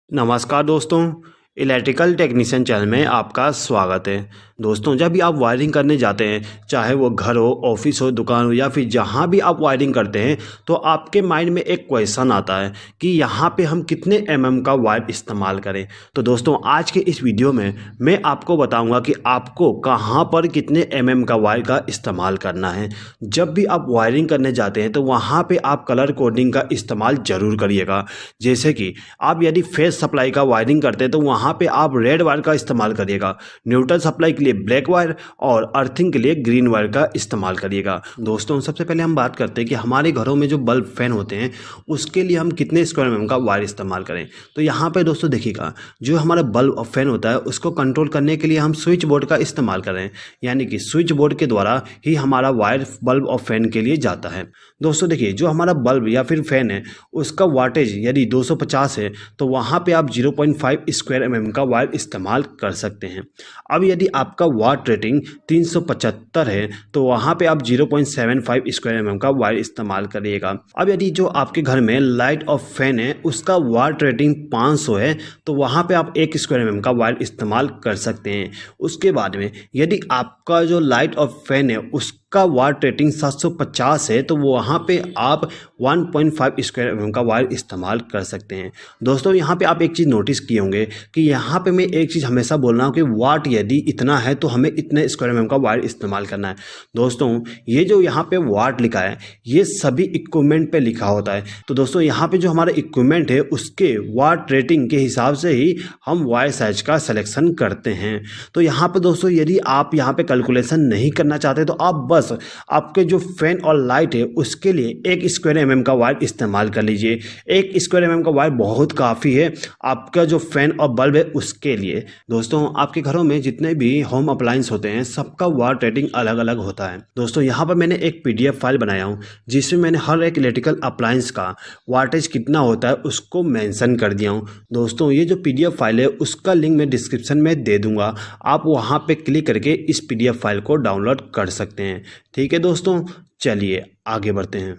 नमस्कार दोस्तों, electrical technician channel में आपका स्वागत है। दोस्तों, जब भी आप वायरिंग करने जाते हैं, चाहे वो घर हो, ऑफिस हो, दुकान हो या फिर जहाँ भी आप वायरिंग करते हैं, तो आपके माइंड में एक क्वेश्चन आता है कि यहाँ पे हम कितने mm का वायर इस्तेमाल करें। तो दोस्तों, आज के इस वीडियो में मैं आपको बताऊंगा कि आपको कहाँ पर कितने mm का वायर का इस्तेमाल करना है। जब भी आप वायरिंग करने जाते हैं तो वहाँ पर आप कलर कोडिंग का इस्तेमाल ज़रूर करिएगा। जैसे कि आप यदि फेस सप्लाई का वायरिंग करते हैं तो वहाँ पे आप रेड वायर का इस्तेमाल करिएगा, न्यूट्रल सप्लाई के लिए ब्लैक वायर और अर्थिंग के लिए ग्रीन वायर का इस्तेमाल करिएगा। दोस्तों, सबसे पहले हम बात करते हैं कि हमारे घरों में जो बल्ब फैन होते हैं उसके लिए हम कितने स्क्वायर mm का वायर इस्तेमाल करें। तो यहाँ पे दोस्तों देखिएगा, जो हमारा बल्ब और फैन होता है उसको कंट्रोल करने के लिए हम स्विच बोर्ड का इस्तेमाल करें, यानी कि स्विच बोर्ड के द्वारा ही हमारा वायर बल्ब और फैन के लिए जाता है। दोस्तों देखिए, जो हमारा बल्ब या फिर फैन है उसका वाटेज यदि 250 है तो वहाँ पे आप 0.5 स्क्वायर mm का वायर इस्तेमाल कर सकते हैं। अब यदि आपका वाट रेटिंग 375 है तो वहाँ पे आप 0.75 स्क्वायर mm का वायर इस्तेमाल करिएगा। अब यदि जो आपके घर में लाइट और फैन है उसका वाट रेटिंग 500 है तो वहाँ पे आप 1 स्क्वायर mm का वायर इस्तेमाल कर सकते हैं। उसके बाद में यदि आपका जो लाइट और फैन है उसका वाट रेटिंग 750 है तो वहाँ पे आप 1.5 स्क्वायर mm का वायर इस्तेमाल कर सकते हैं। दोस्तों, यहाँ पे आप एक चीज़ नोटिस किए होंगे कि यहाँ पे मैं एक चीज़ हमेशा बोल रहा हूँ कि वाट यदि इतना है तो हमें इतने स्क्वायर mm का वायर इस्तेमाल करना है। दोस्तों, ये जो यहाँ पे वाट लिखा है ये सभी इक्विपमेंट पे लिखा होता है। तो दोस्तों, यहाँ पे जो हमारा इक्विपमेंट है उसके वाट रेटिंग के हिसाब से ही हम वायर साइज का सिलेक्शन करते हैं। तो यहाँ पे दोस्तों, यदि आप यहाँ पे कैलकुलेशन नहीं करना चाहते तो आप बस आपके जो फैन और लाइट है उसके लिए 1 स्क्वायर mm का वायर इस्तेमाल कर लीजिए। 1 स्क्वायर mm का वायर बहुत काफ़ी है आपका जो फैन और बल्ब है उसके लिए। दोस्तों, आपके घरों में जितने भी होम अप्लायंस होते हैं सबका वाट रेटिंग अलग अलग होता है। दोस्तों, यहाँ पर मैंने एक PDF फाइल बनाया हूँ जिसमें मैंने हर एक इलेक्ट्रिकल अप्लायंस का वाटेज कितना होता है उसको मेंशन कर दिया हूँ। दोस्तों, ये जो PDF फाइल है उसका लिंक मैं डिस्क्रिप्शन में दे दूँगा, आप वहाँ पर क्लिक करके इस PDF फाइल को डाउनलोड कर सकते हैं। ठीक है दोस्तों, चलिए आगे बढ़ते हैं।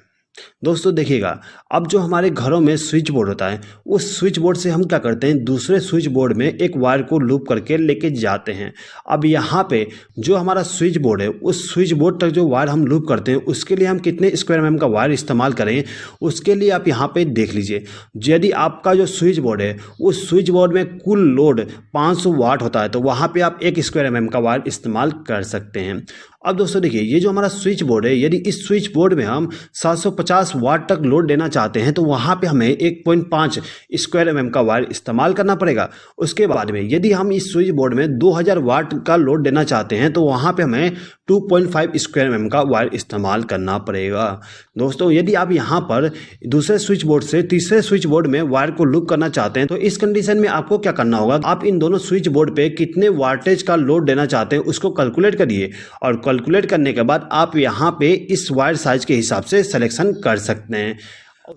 दोस्तों देखिएगा, अब जो हमारे घरों में स्विच बोर्ड होता है उस स्विच बोर्ड से हम क्या करते हैं, दूसरे स्विच बोर्ड में एक वायर को लूप करके लेके जाते हैं। अब यहाँ पे जो हमारा स्विच बोर्ड है उस स्विच बोर्ड तक जो वायर हम लूप करते हैं उसके लिए हम कितने स्क्वायर mm का वायर इस्तेमाल करें उसके लिए आप यहाँ पे देख लीजिए। यदि आपका जो स्विच बोर्ड है उस स्विच बोर्ड में कुल लोड 500 वाट होता है तो वहाँ पर आप 1 स्क्वायर mm का वायर इस्तेमाल कर सकते हैं। अब दोस्तों देखिए, ये जो हमारा स्विच बोर्ड है यदि इस स्विच बोर्ड में हम 750 वाट तक लोड देना चाहते हैं तो वहाँ पे हमें 1.5 स्क्वायर mm का वायर इस्तेमाल करना पड़ेगा। उसके बाद में यदि हम इस स्विच बोर्ड में 2000 वाट का लोड देना चाहते हैं तो वहाँ पे हमें 2.5 स्क्वायर mm का वायर इस्तेमाल करना पड़ेगा। दोस्तों, यदि आप यहाँ पर दूसरे स्विच बोर्ड से तीसरे स्विच बोर्ड में वायर को लूप करना चाहते हैं तो इस कंडीशन में आपको क्या करना होगा, आप इन दोनों स्विच बोर्ड पे कितने वाटेज का लोड देना चाहते हैं उसको कैलकुलेट करिए और कैलकुलेट करने के बाद आप यहाँ पे इस वायर साइज के हिसाब से सिलेक्शन कर सकते हैं।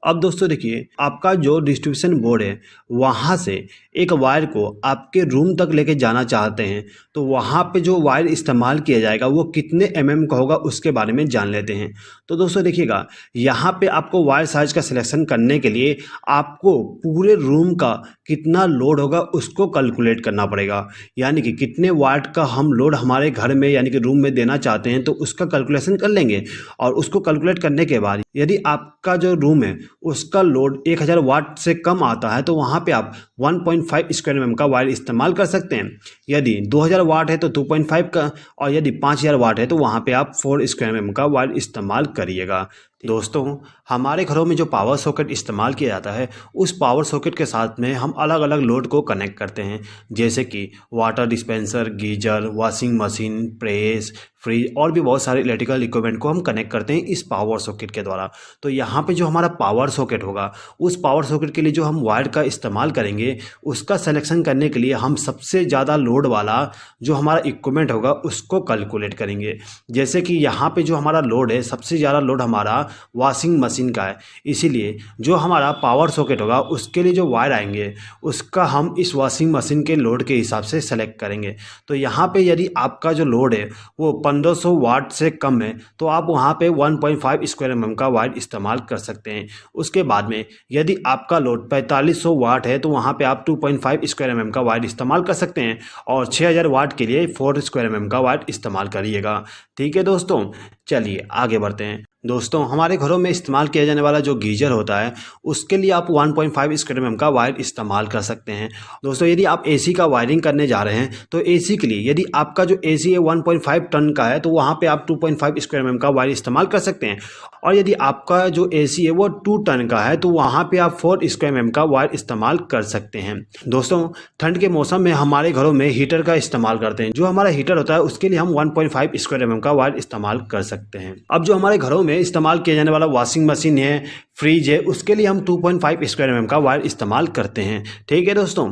अब दोस्तों देखिए, आपका जो डिस्ट्रीब्यूशन बोर्ड है वहाँ से एक वायर को आपके रूम तक लेके जाना चाहते हैं तो वहाँ पे जो वायर इस्तेमाल किया जाएगा वो कितने mm का होगा उसके बारे में जान लेते हैं। तो दोस्तों देखिएगा, यहाँ पे आपको वायर साइज का सिलेक्शन करने के लिए आपको पूरे रूम का कितना लोड होगा उसको कैलकुलेट करना पड़ेगा, यानी कि कितने वाट का हम लोड हमारे घर में यानी कि रूम में देना चाहते हैं तो उसका कैलकुलेशन कर लेंगे। और उसको कैलकुलेट करने के बाद यदि आपका जो रूम है उसका लोड 1000 वाट से कम आता है तो वहाँ पे आप 1.5 स्क्वायर mm का वायर इस्तेमाल कर सकते हैं। यदि 2000 वाट है तो 2.5 का, और यदि 5000 वाट है तो वहाँ पे आप 4 स्क्वायर mm का वायर इस्तेमाल करिएगा। दोस्तों, हमारे घरों में जो पावर सॉकेट इस्तेमाल किया जाता है उस पावर सॉकेट के साथ में हम अलग अलग लोड को कनेक्ट करते हैं, जैसे कि water dispenser, geyser, washing machine, press, fridge और भी बहुत सारे इलेक्ट्रिकल इक्विपमेंट को हम कनेक्ट करते हैं इस पावर सॉकेट के द्वारा। तो यहाँ पे जो हमारा पावर सॉकेट होगा उस पावर सॉकेट के लिए जो हम वायर का इस्तेमाल करेंगे उसका सिलेक्शन करने के लिए हम सबसे ज़्यादा लोड वाला जो हमारा इक्विपमेंट होगा उसको कैलकुलेट करेंगे। जैसे कि यहाँ पे जो हमारा लोड है सबसे ज़्यादा लोड हमारा वॉशिंग मशीन का है, इसीलिए जो हमारा पावर सॉकेट होगा उसके लिए जो वायर आएंगे उसका हम इस वॉशिंग मशीन के लोड के हिसाब से सेलेक्ट करेंगे। तो यहाँ पे यदि आपका जो लोड है वो 1500 वाट से कम है तो आप वहाँ पे 1.5 स्क्वायर mm का वायर इस्तेमाल कर सकते हैं। उसके बाद में यदि आपका लोड 4500 वाट है तो वहाँ पे आप 2.5 स्क्वायर mm का वायर इस्तेमाल कर सकते हैं और 6000 वाट के लिए 4 स्क्वायर mm का वायर इस्तेमाल करिएगा। ठीक है दोस्तों, चलिए आगे बढ़ते हैं। दोस्तों, हमारे घरों में इस्तेमाल किया जाने वाला जो गीजर होता है उसके लिए आप 1.5 स्क्वायर mm का वायर इस्तेमाल कर सकते हैं। दोस्तों, यदि आप एसी का वायरिंग करने जा रहे हैं तो एसी के लिए यदि आपका जो एसी है 1.5 टन का है तो वहाँ पे आप 2.5 स्क्वायर mm का वायर इस्तेमाल कर सकते हैं, और यदि आपका जो एसी है वो 2 टन का है तो वहाँ पे आप 4 स्क्वायर mm का वायर इस्तेमाल कर सकते हैं। दोस्तों, ठंड के मौसम में हमारे घरों में हीटर का इस्तेमाल करते हैं। जो हमारा हीटर होता है उसके लिए हम 1.5 स्क्वायर mm का वायर इस्तेमाल कर सकते हैं। अब जो हमारे घरों में इस्तेमाल किया जाने वाला वॉशिंग मशीन है, फ्रिज है, उसके लिए हम 2.5 स्क्वायर mm का वायर इस्तेमाल करते हैं। ठीक है दोस्तों,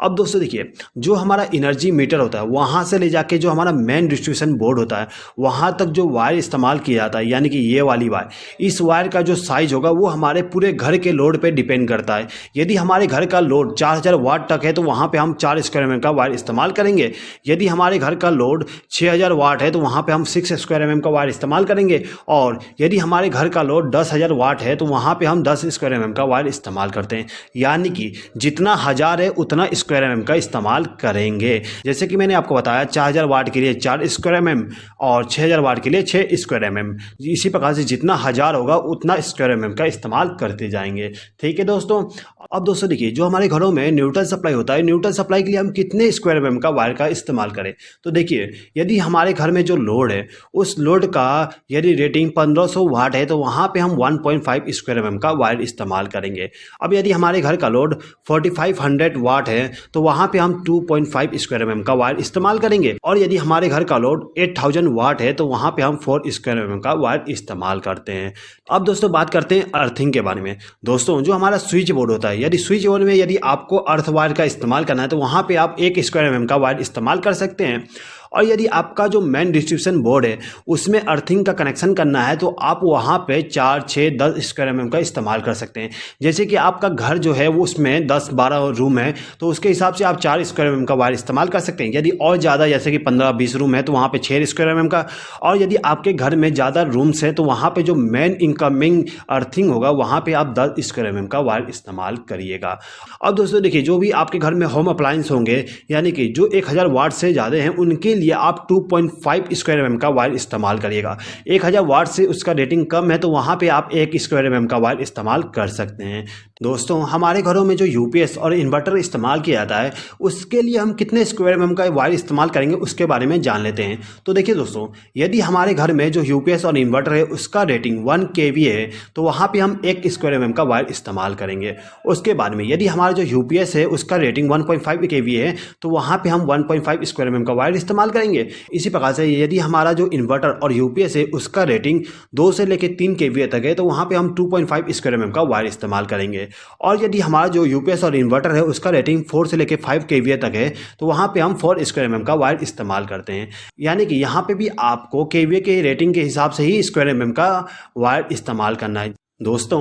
अब दोस्तों देखिए, जो हमारा एनर्जी मीटर होता है वहाँ से ले जाके जो हमारा मेन डिस्ट्रीब्यूशन बोर्ड होता है वहाँ तक जो वायर इस्तेमाल किया जाता है, यानी कि ये वाली वायर, इस वायर का जो साइज होगा वो हमारे पूरे घर के लोड पे डिपेंड करता है। यदि हमारे घर का लोड 4000 वाट तक है तो वहाँ पे हम 4 स्क्वायर mm का वायर इस्तेमाल करेंगे। यदि हमारे घर का लोड 6000 वाट है तो वहाँ पे हम 6 स्क्वायर mm का वायर इस्तेमाल करेंगे, और यदि हमारे घर का लोड 10,000 वाट है तो वहाँ पे हम 10 स्क्वायर mm का वायर इस्तेमाल करते हैं। यानी कि जितना 1000 है उतना स्क्वायर mm का इस्तेमाल करेंगे। जैसे कि मैंने आपको बताया 4000 वाट के लिए 4 स्क्वायर mm और 6000 वाट के लिए 6 स्क्वायर mm। इसी प्रकार से जितना 1000 होगा उतना स्क्वायर mm का इस्तेमाल करते जाएंगे। ठीक है दोस्तों, अब दोस्तों देखिए, जो हमारे घरों में न्यूट्रल सप्लाई होता है, न्यूट्रल सप्लाई के लिए हम कितने स्क्वायर mm का वायर का इस्तेमाल करें। तो देखिए, यदि हमारे घर में जो लोड है उस लोड का यदि रेटिंग 1500 वाट है तो वहाँ पे हम 1.5 स्क्वायर mm का वायर इस्तेमाल करेंगे। अब यदि हमारे घर का लोड 4500 वाट है तो वहाँ पे हम 2.5 स्क्वायर mm का वायर इस्तेमाल करेंगे, और यदि हमारे घर का लोड 8000 वाट है तो वहाँ पे हम 4 स्क्वायर mm का वायर इस्तेमाल करते हैं। अब दोस्तों बात करते हैं अर्थिंग के बारे में। दोस्तों, जो हमारा स्विच बोर्ड होता है, यदि स्विच बोर्ड में यदि आपको अर्थ वायर का इस्तेमाल करना है तो वहाँ पे आप 1 स्क्वायर mm का वायर इस्तेमाल कर सकते हैं, और यदि आपका जो मेन डिस्ट्रीब्यूशन बोर्ड है उसमें अर्थिंग का कनेक्शन करना है तो आप वहाँ पे 4, 6, 10 स्क्वायर mm का इस्तेमाल कर सकते हैं। जैसे कि आपका घर जो है वो उसमें 10-12 रूम है तो उसके हिसाब से आप 4 स्क्वायर mm का वायर इस्तेमाल कर सकते हैं। यदि और ज़्यादा जैसे कि 15-20 रूम है तो वहाँ पे 6 स्क्वायर mm का, और यदि आपके घर में ज़्यादा रूम्स है तो वहाँ पर जो मेन इनकमिंग अर्थिंग होगा वहाँ पर आप 10 स्क्वायर mm का वायर इस्तेमाल करिएगा। अब दोस्तों देखिए, जो भी आपके घर में होम अप्लायंस होंगे, यानी कि जो 1000 वाट से ज़्यादा हैं, उनके लिए आप 2.5 स्क्वायर mm का वायर इस्तेमाल करिएगा। 1000 वाट से उसका रेटिंग कम है तो वहाँ पे आप 1 स्क्वायर mm का वायर इस्तेमाल कर सकते हैं। दोस्तों, हमारे घरों में जो यूपीएस और इन्वर्टर इस्तेमाल किया जाता है उसके लिए हम कितने स्क्वायर mm का वायर इस्तेमाल करेंगे उसके बारे में जान लेते हैं। तो देखिए दोस्तों, यदि हमारे घर में जो यूपीएस और इन्वर्टर है उसका रेटिंग 1 kV है तो वहाँ पे हम 1 स्क्वायर mm का वायर इस्तेमाल करेंगे। उसके बाद में यदि हमारा जो यूपीएस है उसका रेटिंग 1.5 kV है तो वहाँ पे हम 1.5 स्क्वायर mm का वायर इस्तेमाल करेंगे। इसी प्रकार से यदि हमारा जो इन्वर्टर और यूपीएस है उसका रेटिंग 2 से लेकर 3 kVA तक है तो वहाँ पे हम 2.5 स्क्वायर mm का वायर इस्तेमाल करेंगे, और यदि हमारा जो यूपीएस और इन्वर्टर है उसका रेटिंग 4 से लेकर 5 kVA तक है तो वहाँ पे हम 4 स्क्वायर mm का वायर इस्तेमाल करते हैं। यानी कि यहाँ पे भी आपको kVA के रेटिंग के हिसाब से ही स्क्वायर mm का वायर इस्तेमाल करना है। दोस्तों,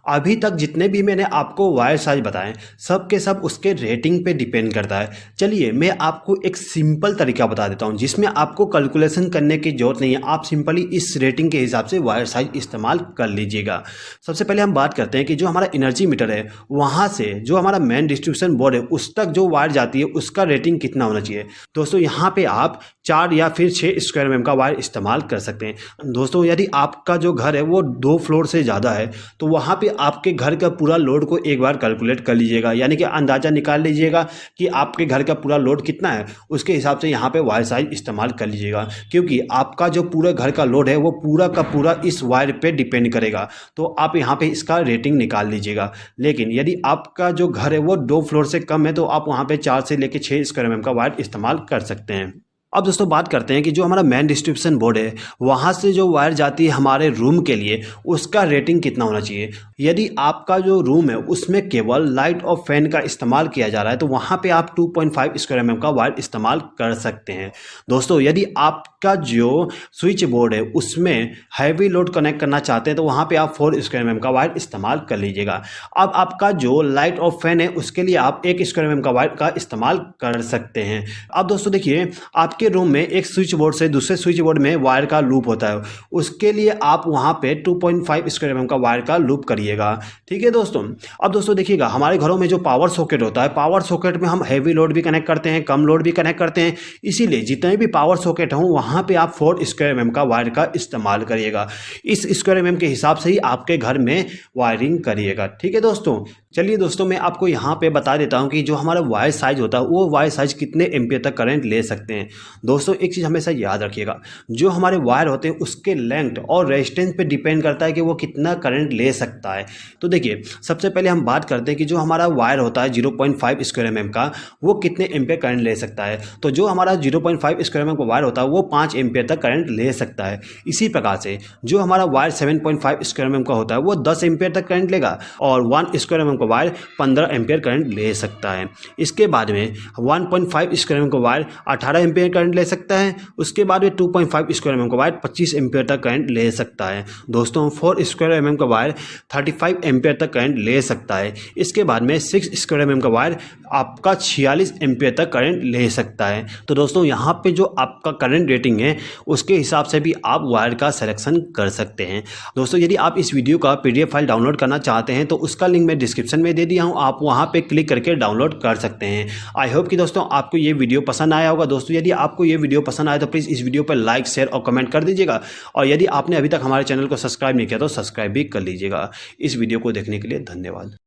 अभी तक जितने भी मैंने आपको वायर साइज बताएं सब के सब उसके रेटिंग पे डिपेंड करता है। चलिए मैं आपको एक सिंपल तरीका बता देता हूं जिसमें आपको कैलकुलेशन करने की जरूरत नहीं है, आप सिंपली इस रेटिंग के हिसाब से वायर साइज इस्तेमाल कर लीजिएगा। सबसे पहले हम बात करते हैं कि जो हमारा एनर्जी मीटर है वहाँ से जो हमारा मेन डिस्ट्रीब्यूशन बोर्ड है उस तक जो वायर जाती है उसका रेटिंग कितना होना चाहिए। दोस्तों, यहाँ पे आप 4 या फिर 6 स्क्वायर mm का वायर इस्तेमाल कर सकते हैं। दोस्तों, यदि आपका जो घर है वो 2 फ्लोर से ज़्यादा है तो वहाँ पे आपके घर का पूरा लोड को एक बार कैलकुलेट कर लीजिएगा, यानी कि अंदाज़ा निकाल लीजिएगा कि आपके घर का पूरा लोड कितना है, उसके हिसाब से यहाँ पे वायर साइज इस्तेमाल कर लीजिएगा। क्योंकि आपका जो पूरा घर का लोड है वो पूरा का पूरा इस वायर पे डिपेंड करेगा, तो आप यहाँ पे इसका रेटिंग निकाल लीजिएगा। लेकिन यदि आपका जो घर है वो 2 फ्लोर से कम है तो आप वहाँ पे 4 से लेकर 6 स्क्वायर mm का वायर इस्तेमाल कर सकते हैं। अब दोस्तों बात करते हैं कि जो हमारा मेन डिस्ट्रीब्यूशन बोर्ड है वहाँ से जो वायर जाती है हमारे रूम के लिए उसका रेटिंग कितना होना चाहिए। यदि आपका जो रूम है उसमें केवल लाइट और फैन का इस्तेमाल किया जा रहा है तो वहाँ पे आप 2.5 स्क्वायर mm का वायर इस्तेमाल कर सकते हैं। दोस्तों, यदि आपका आपका जो स्विच बोर्ड है उसमें हैवी लोड कनेक्ट करना चाहते हैं तो वहाँ पे आप 4 स्क्वायर mm का वायर इस्तेमाल कर लीजिएगा। अब आपका जो लाइट और फैन है उसके लिए आप 1 स्क्वायर mm का वायर का इस्तेमाल कर सकते हैं। अब दोस्तों देखिए, आपके रूम में एक स्विच बोर्ड से दूसरे स्विच बोर्ड में वायर का लूप होता है, उसके लिए आप वहाँ पे 2.5 स्क्वायर mm का वायर का लूप करिएगा। ठीक है दोस्तों। अब दोस्तों देखिएगा, हमारे घरों में जो पावर सॉकेट होता है, पावर सॉकेट में हम हैवी लोड भी कनेक्ट करते हैं, कम लोड भी कनेक्ट करते हैं, इसीलिए जितने भी पावर सॉकेट हों वहाँ पे आप 4 स्क्वायर mm का वायर का इस्तेमाल करिएगा। इस स्क्वायर mm के हिसाब से ही आपके घर में वायरिंग करिएगा। ठीक है दोस्तों। चलिए दोस्तों, मैं आपको यहाँ पे बता देता हूँ कि जो हमारा वायर साइज होता है वो वायर साइज कितने एम्पियर तक करंट ले सकते हैं। दोस्तों एक चीज़ हमेशा याद रखिएगा, जो हमारे वायर होते हैं उसके लेंथ और रेजिस्टेंस पे डिपेंड करता है कि वो कितना करंट ले सकता है। तो देखिए, सबसे पहले हम बात करते हैं कि जो हमारा वायर होता है 0.5 स्क्वायर mm का, वो कितने एम्पियर करंट ले सकता है। तो जो हमारा 0.5 स्क्वायर mm का वायर होता है वो 5 एम्पियर तक करंट ले सकता है। इसी प्रकार से जो हमारा वायर 7.5 स्क्वायर mm का होता है वो 10 एम्पियर तक करंट लेगा और 1 स्क्वायर mm का वायर 15 एम्पियर करंट ले सकता है। इसके बाद में 1.5 स्क्वायर mm का वायर 18 एम्पियर करंट ले सकता है। उसके बाद में 2.5 स्क्वायर mm का वायर 25 एम्पियर तक करंट ले सकता है। दोस्तों 4 स्क्वायर mm का वायर 35 एम्पियर तक करंट ले सकता है। इसके बाद में 6 स्क्वायर mm का वायर आपका 46 एम्पियर तक करंट ले सकता है। तो दोस्तों यहाँ पे जो आपका करंट रेटिंग है उसके हिसाब से भी आप वायर का सिलेक्शन कर सकते हैं। दोस्तों यदि आप इस वीडियो का PDF फाइल डाउनलोड करना चाहते हैं तो उसका लिंक मैं डिस्क्रिप्शन में दे दिया हूँ, आप वहाँ पे क्लिक करके डाउनलोड कर सकते हैं। आई होप कि दोस्तों आपको ये वीडियो पसंद आया होगा। दोस्तों यदि आपको ये वीडियो पसंद आया तो प्लीज़ इस वीडियो पर लाइक, शेयर और कमेंट कर दीजिएगा और यदि आपने अभी तक हमारे चैनल को सब्सक्राइब नहीं किया तो सब्सक्राइब भी कर लीजिएगा। इस वीडियो को देखने के लिए धन्यवाद।